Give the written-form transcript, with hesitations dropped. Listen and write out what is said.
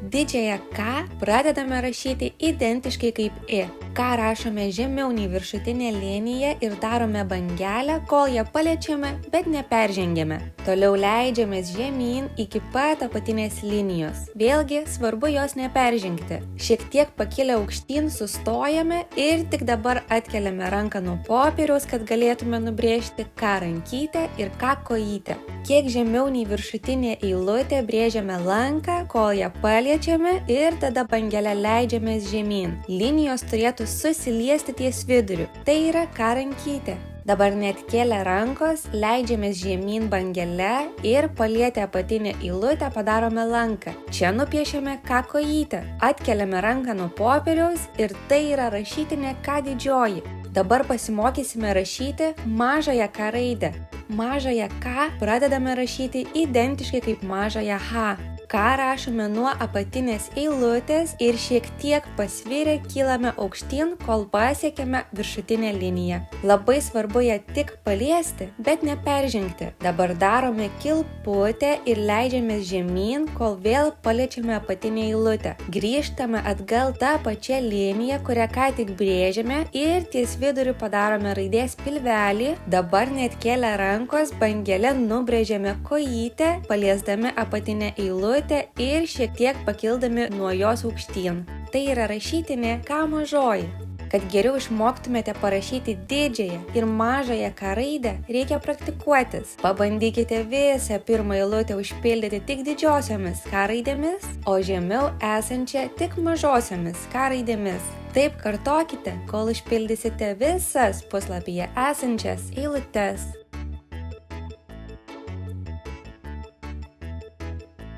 Didžiąją K pradedame rašyti identiškai kaip I. K rašome žemiau nei viršutinė linija ir darome bangelę, kol ją paliečiame, bet neperžengiame. Toliau leidžiamės žemyn iki pat apatinės linijos. Vėlgi svarbu jos neperžengti. Šiek tiek pakilę aukštyn sustojame ir tik dabar atkeliame ranką nuo popieriaus, kad galėtume nubrėžti K rankytę ir K kojytę. Kiek žemiau nei viršutinė eilutė brėžiame lanką, kol ją paliečiame ir tada bangelę leidžiamės žemyn. Linijos turėtų susiliesti ties viduriu. Tai yra K rankytė. Dabar net kėlę rankos, leidžiamės žemyn bangele ir palietę apatinę eilutę padarome lanką. Čia nupiešiame K kojytę. Atkeliame ranką nuo popieriaus ir tai yra rašytinė K didžioji. Dabar pasimokysime rašyti mažąją K raidę. Mažąją K pradedame rašyti identiškai kaip mažąją H. K rašome nuo apatinės eilutės ir šiek tiek pasvirę kylame aukštyn, kol pasiekėme viršutinę liniją. Labai svarbu ją tik paliesti, bet neperžengti. Dabar darome kilputę ir leidžiamės žemyn, kol vėl paliečiame apatinę eilutę. Grįžtame atgal tą pačią liniją, kurią ką tik brėžėme ir ties viduriu padarome raidės pilvelį. Dabar net kėlę rankos bangele nubrėžėme kojytę, paliesdami apatinę eilutę ir šiek tiek pakildami nuo jos aukštyn. Tai yra rašytinė K mažoji. Kad geriau išmoktumėte parašyti didžiąją ir mažąją K raidę, reikia praktikuotis. Pabandykite visą pirmą eilutę užpildyti tik didžiosiomis K raidėmis, o žemiau esančią tik mažosiomis K raidėmis. Taip kartokite, kol išpildysite visas puslapyje esančias eilutes.